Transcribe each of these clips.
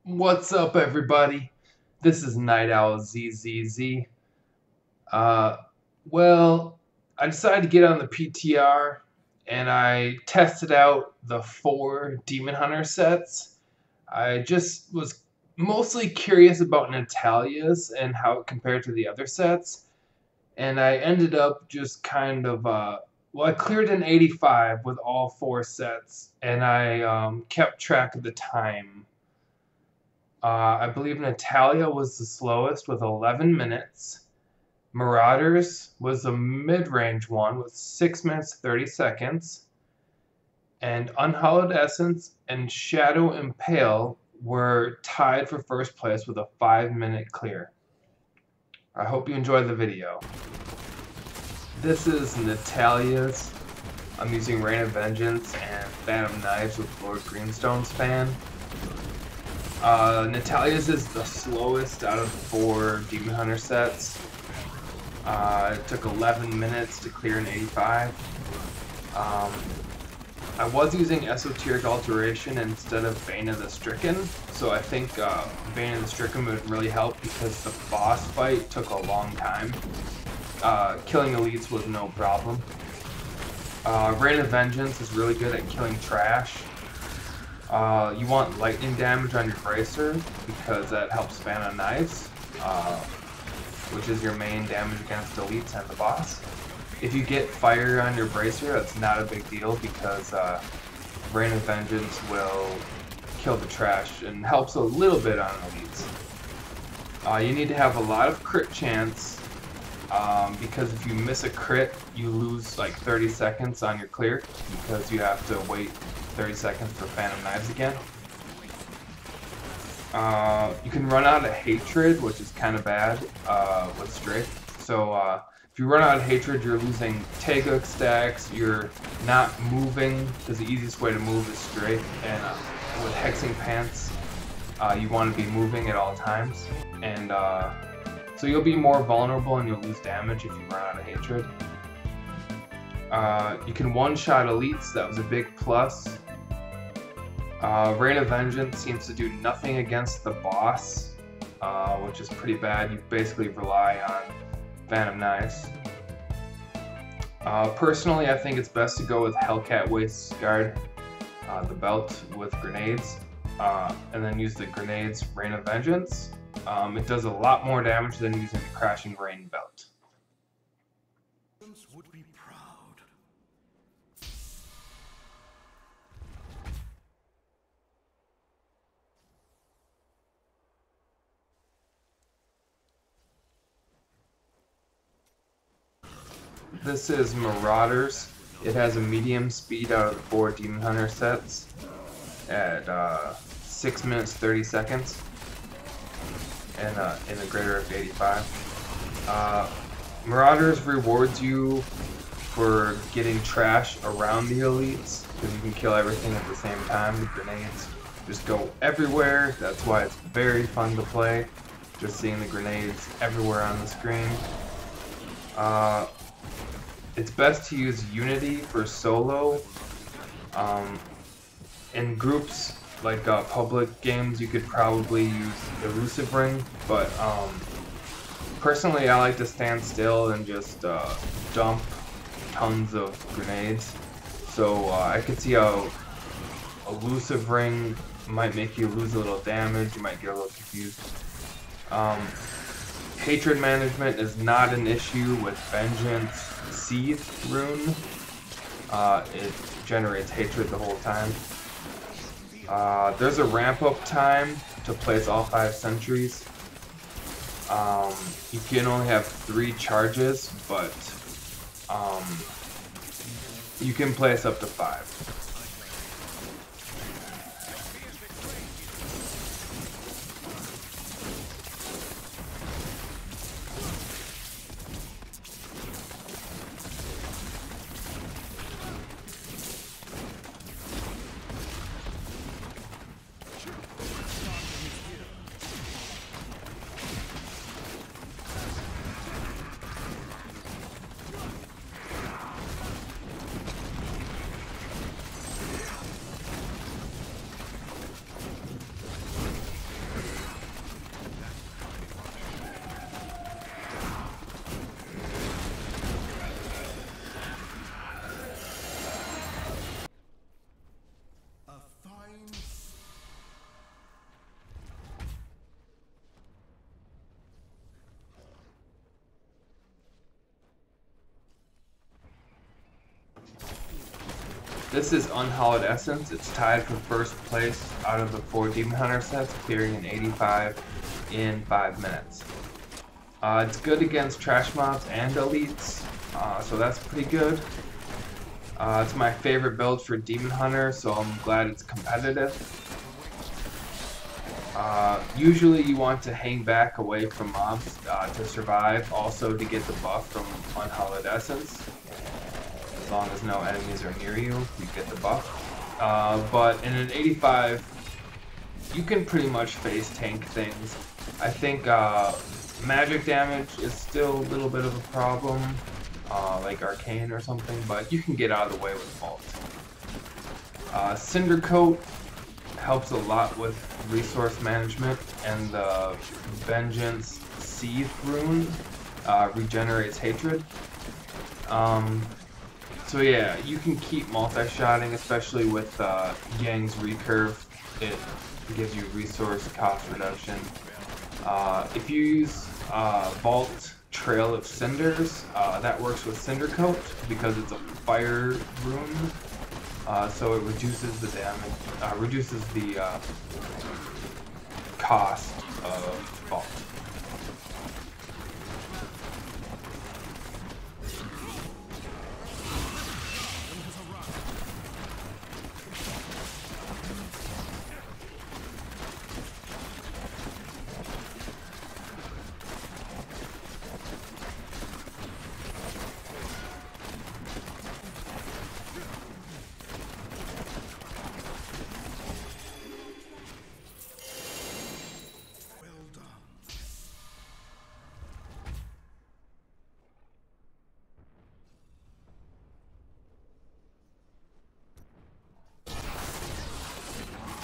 What's up, everybody? This is Night Owl ZZZ. Uh, well, I decided to get on the PTR and I tested out the 4 Demon Hunter sets. I just was mostly curious about Natalia's and how it compared to the other sets, and I ended up just I cleared an 85 with all 4 sets, and I kept track of the time. I believe Natalia was the slowest with 11 minutes. Marauders was the mid-range one with 6 minutes 30 seconds. And Unhallowed Essence and Shadow Impale were tied for first place with a 5-minute clear. I hope you enjoy the video. This is Natalia's. I'm using Reign of Vengeance and Phantom Knives with Lord Greenstone's fan. Natalia's is the slowest out of the 4 Demon Hunter sets. It took 11 minutes to clear an 85. I was using Esoteric Alteration instead of Bane of the Stricken, so I think Bane of the Stricken would really help because the boss fight took a long time. Killing elites was no problem. Reign of Vengeance is really good at killing trash. You want lightning damage on your bracer because that helps Phantom Knives, which is your main damage against elites and the boss. If you get fire on your bracer, that's not a big deal because Reign of Vengeance will kill the trash and helps a little bit on elites. You need to have a lot of crit chance because if you miss a crit, you lose like 30 seconds on your clear because you have to wait 30 seconds for Phantom Knives again. You can run out of hatred, which is kind of bad with Strafe. So if you run out of hatred, you're losing Taeguk stacks, you're not moving, because the easiest way to move is Strafe, and with Hexing Pants, you want to be moving at all times. And so you'll be more vulnerable and you'll lose damage if you run out of hatred. You can one-shot elites, that was a big plus. Reign of Vengeance seems to do nothing against the boss, which is pretty bad. You basically rely on Phantom Knives. Personally, I think it's best to go with Hellcat Waist Guard, the belt with grenades, and then use the grenades Reign of Vengeance. It does a lot more damage than using the Crashing Rain belt. Would be proud. This is Marauders. It has a medium speed out of the 4 Demon Hunter sets at 6 minutes 30 seconds and in a greater of 85. Marauders rewards you for getting trash around the elites because you can kill everything at the same time. The grenades just go everywhere. That's why it's very fun to play. Just seeing the grenades everywhere on the screen. It's best to use Unity for solo. In groups, like public games, you could probably use Elusive Ring, but personally I like to stand still and just dump tons of grenades. So I could see how Elusive Ring might make you lose a little damage, you might get a little confused. Hatred management is not an issue with Vengeance Seeth rune. It generates hatred the whole time. There's a ramp up time to place all 5 sentries. You can only have 3 charges, but you can place up to 5. This is Unhallowed Essence. It's tied for first place out of the 4 Demon Hunter sets, clearing an 85 in 5 minutes. It's good against trash mobs and elites, so that's pretty good. It's my favorite build for Demon Hunter, so I'm glad it's competitive. Usually you want to hang back away from mobs to survive, also to get the buff from Unhallowed Essence. As long as no enemies are near you, you get the buff. But in an 85, you can pretty much face tank things. I think magic damage is still a little bit of a problem, like Arcane or something, but you can get out of the way with Vault. Cinder Coat helps a lot with resource management, and the Vengeance Seethe rune regenerates hatred. So yeah, you can keep multi-shotting, especially with Yang's recurve. It gives you resource cost reduction. If you use Vault Trail of Cinders, that works with Cinder Coat because it's a fire rune. So it reduces the damage, reduces the cost of Vault.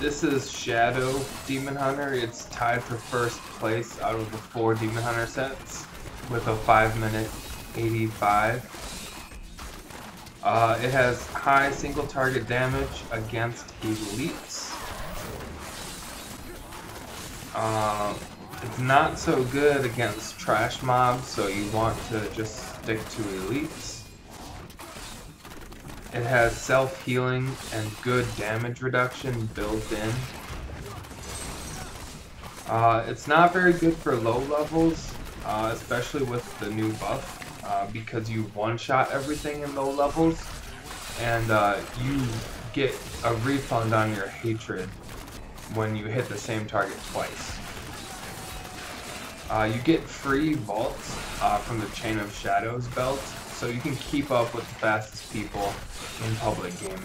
This is Shadow Demon Hunter. It's tied for first place out of the 4 Demon Hunter sets with a 5-minute 85. It has high single target damage against elites. It's not so good against trash mobs, so you want to just stick to elites. It has self-healing and good damage reduction built in. It's not very good for low levels, especially with the new buff, because you one-shot everything in low levels, and you get a refund on your hatred when you hit the same target twice. You get free vaults from the Chain of Shadows belt, so you can keep up with the fastest people in public games.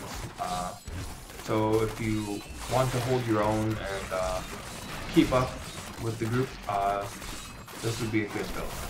So if you want to hold your own and keep up with the group, this would be a good build.